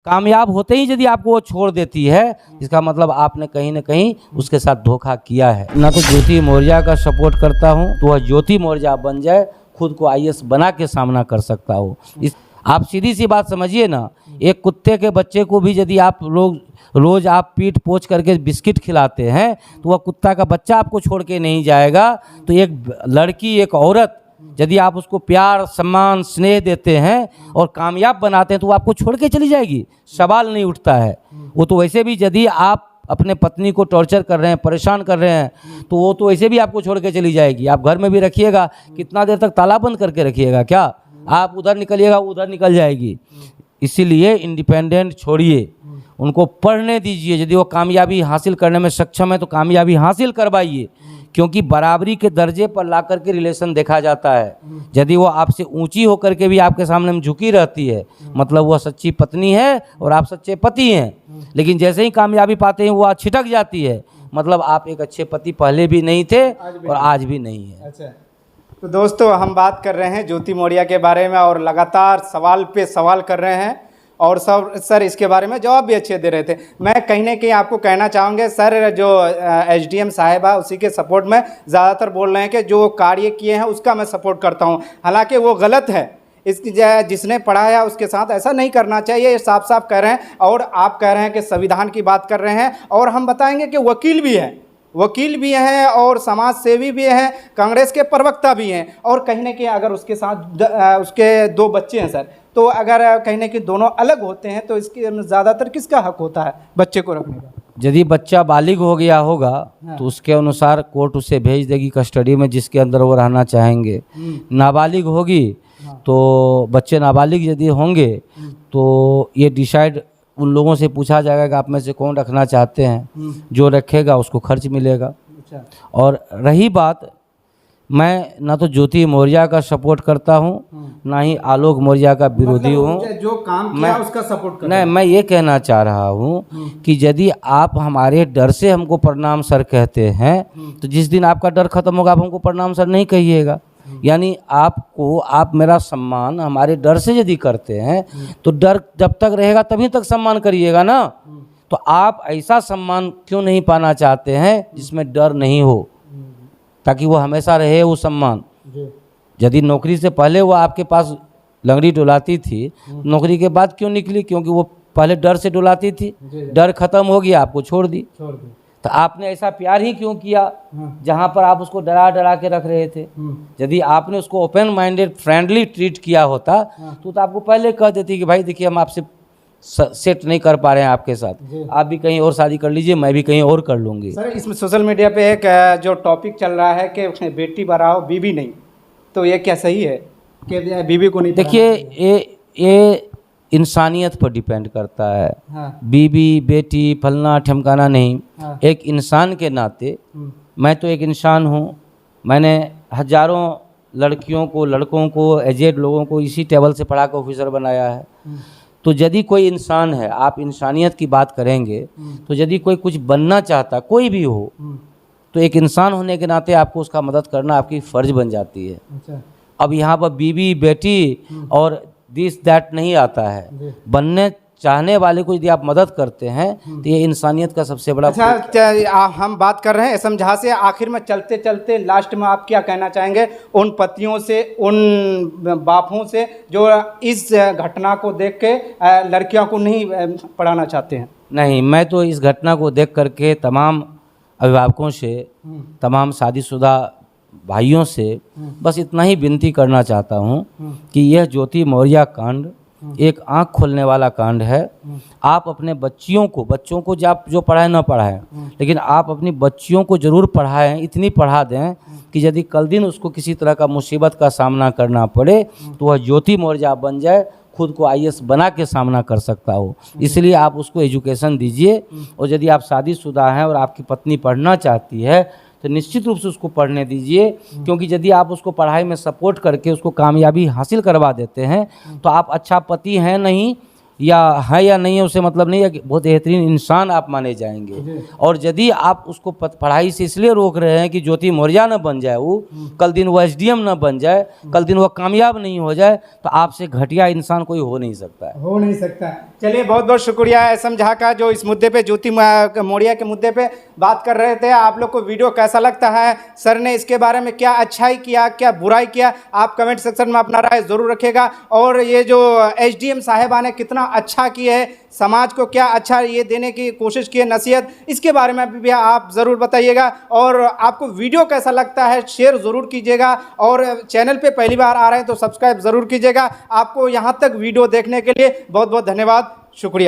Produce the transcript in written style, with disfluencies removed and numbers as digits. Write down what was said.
कामयाब होते ही यदि आपको वो छोड़ देती है, इसका मतलब आपने कहीं ना कहीं उसके साथ धोखा किया है। ना तो ज्योति मौर्य का सपोर्ट करता हूँ, तो वह ज्योति मौर्य बन जाए, खुद को आईएएस बना के सामना कर सकता हो। इस आप सीधी सी बात समझिए ना, एक कुत्ते के बच्चे को भी यदि आप रोज आप पीट पोछ करके बिस्किट खिलाते हैं, तो वह कुत्ता का बच्चा आपको छोड़ के नहीं जाएगा। तो एक लड़की, एक औरत, यदि आप उसको प्यार, सम्मान, स्नेह देते हैं और कामयाब बनाते हैं, तो वो आपको छोड़ के चली जाएगी, सवाल नहीं उठता है। वो तो वैसे भी यदि आप अपने पत्नी को टॉर्चर कर रहे हैं, परेशान कर रहे हैं, तो वो तो वैसे भी आपको छोड़ के चली जाएगी। आप घर में भी रखिएगा, कितना देर तक ताला बंद करके रखिएगा क्या? आप उधर निकलिएगा, उधर निकल जाएगी। इसीलिए इंडिपेंडेंट छोड़िए, उनको पढ़ने दीजिए। यदि वो कामयाबी हासिल करने में सक्षम है तो कामयाबी हासिल करवाइए, क्योंकि बराबरी के दर्जे पर ला करके रिलेशन देखा जाता है। यदि वो आपसे ऊंची होकर के भी आपके सामने में झुकी रहती है, मतलब वह सच्ची पत्नी है और आप सच्चे पति हैं। लेकिन जैसे ही कामयाबी पाते हैं वो छिटक जाती है, मतलब आप एक अच्छे पति पहले भी नहीं थे और आज भी नहीं है। अच्छा, तो दोस्तों हम बात कर रहे हैं ज्योति मौर्य के बारे में और लगातार सवाल पे सवाल कर रहे हैं और सर इसके बारे में जवाब भी अच्छे दे रहे थे। मैं कहीं ना कहीं आपको कहना चाहूँगा सर, जो एसडीएम साहब है उसी के सपोर्ट में ज़्यादातर बोल रहे हैं कि जो कार्य किए हैं उसका मैं सपोर्ट करता हूँ, हालांकि वो गलत है। इसकी जिसने पढ़ाया उसके साथ ऐसा नहीं करना चाहिए, ये साफ साफ कह रहे हैं। और आप कह रहे हैं कि संविधान की बात कर रहे हैं, और हम बताएंगे कि वकील भी हैं और समाज सेवी भी हैं, कांग्रेस के प्रवक्ता भी हैं, और कहीं ना कहीं अगर उसके साथ उसके 2 बच्चे हैं सर, तो अगर कहीं ना कहीं दोनों अलग होते हैं तो इसके ज़्यादातर किसका हक होता है बच्चे को रखने का? यदि बच्चा बालिग हो गया होगा तो उसके अनुसार कोर्ट उसे भेज देगी कस्टडी में, जिसके अंदर वो रहना चाहेंगे। नाबालिग होगी तो बच्चे नाबालिग यदि होंगे तो ये डिसाइड उन लोगों से पूछा जाएगा कि आप में से कौन रखना चाहते हैं, जो रखेगा उसको खर्च मिलेगा। अच्छा। और रही बात, मैं ना तो ज्योति मौर्य का सपोर्ट करता हूँ, ना ही आलोक मौर्य का विरोधी हूँ। जो काम किया उसका सपोर्ट नहीं, मैं ये कहना चाह रहा हूँ कि यदि आप हमारे डर से हमको प्रणाम सर कहते हैं, तो जिस दिन आपका डर खत्म होगा आप हमको प्रणाम सर नहीं कहिएगा। यानी आप मेरा सम्मान हमारे डर से यदि करते हैं, तो डर जब तक रहेगा तभी तक सम्मान करिएगा ना। तो आप ऐसा सम्मान क्यों नहीं पाना चाहते हैं जिसमें डर नहीं हो, ताकि वो हमेशा रहे वो सम्मान। यदि नौकरी से पहले वो आपके पास लंगड़ी डुलाती थी, नौकरी के बाद क्यों निकली? क्योंकि वो पहले डर से डुलाती थी, डर खत्म हो गया, आपको छोड़ दी। तो आपने ऐसा प्यार ही क्यों किया जहाँ पर आप उसको डरा डरा के रख रहे थे? यदि आपने उसको ओपन माइंडेड फ्रेंडली ट्रीट किया होता तो आपको पहले कह देती कि भाई देखिए हम आपसे सेट नहीं कर पा रहे हैं आपके साथ, आप भी कहीं और शादी कर लीजिए, मैं भी कहीं और कर लूँगी। सर इसमें सोशल मीडिया पे एक जो टॉपिक चल रहा है कि बेटी बढ़ाओ बीबी नहीं, तो ये क्या सही है कि बीबी को नहीं? देखिए ये इंसानियत पर डिपेंड करता है। हाँ। बीबी, बेटी, फलना ठमकाना नहीं। हाँ। एक इंसान के नाते, मैं तो एक इंसान हूँ, मैंने हजारों लड़कियों को, लड़कों को, एजेड लोगों को इसी टेबल से पढ़ा कर ऑफिसर बनाया है। तो यदि कोई इंसान है, आप इंसानियत की बात करेंगे, तो यदि कोई कुछ बनना चाहता, कोई भी हो, तो एक इंसान होने के नाते आपको उसका मदद करना आपकी फ़र्ज बन जाती है। अच्छा। अब यहाँ पर बीबी, बेटी और दिस दैट नहीं आता है। बनने चाहने वाले को यदि आप मदद करते हैं तो ये इंसानियत का सबसे बड़ा। अच्छा, हम बात कर रहे हैं समझा से, आखिर में चलते चलते लास्ट में आप क्या कहना चाहेंगे उन पतियों से, उन बापों से जो इस घटना को देख के लड़कियों को नहीं पढ़ाना चाहते हैं? नहीं, मैं तो इस घटना को देख करके तमाम अभिभावकों से, तमाम शादीशुदा भाइयों से बस इतना ही विनती करना चाहता हूँ कि यह ज्योति मौर्य कांड एक आंख खोलने वाला कांड है। आप अपने बच्चों को जो पढ़ाए ना पढ़ाएं, लेकिन आप अपनी बच्चियों को ज़रूर पढ़ाएं, इतनी पढ़ा दें कि यदि कल दिन उसको किसी तरह का मुसीबत का सामना करना पड़े तो वह ज्योति मौर्य बन जाए, खुद को आईएएस बना के सामना कर सकता हो। इसलिए आप उसको एजुकेशन दीजिए। और यदि आप शादीशुदा हैं और आपकी पत्नी पढ़ना चाहती है तो निश्चित रूप से उसको पढ़ने दीजिए, क्योंकि यदि आप उसको पढ़ाई में सपोर्ट करके उसको कामयाबी हासिल करवा देते हैं तो आप अच्छा पति हैं नहीं, या है या नहीं है उससे मतलब नहीं है, कि बहुत बेहतरीन इंसान आप माने जाएंगे। और यदि आप उसको पढ़ाई से इसलिए रोक रहे हैं कि ज्योति मौर्य न बन जाए, वो कल दिन वो एसडीएम न बन जाए, कल दिन वो कामयाब नहीं हो जाए, तो आपसे घटिया इंसान कोई हो नहीं सकता है। हो नहीं सकता। चलिए बहुत बहुत शुक्रिया एसएम झा का, जो इस मुद्दे पे ज्योति मौर्य के मुद्दे पे बात कर रहे थे। आप लोग को वीडियो कैसा लगता है, सर ने इसके बारे में क्या अच्छाई किया क्या बुराई किया, आप कमेंट सेक्शन में अपना राय ज़रूर रखिएगा। और ये जो एसडीएम साहिबा ने कितना अच्छा किया है, समाज को क्या अच्छा ये देने की कोशिश की है नसीहत, इसके बारे में भी आप ज़रूर बताइएगा। और आपको वीडियो कैसा लगता है शेयर ज़रूर कीजिएगा, और चैनल पे पहली बार आ रहे हैं तो सब्सक्राइब ज़रूर कीजिएगा। आपको यहाँ तक वीडियो देखने के लिए बहुत बहुत धन्यवाद, शुक्रिया।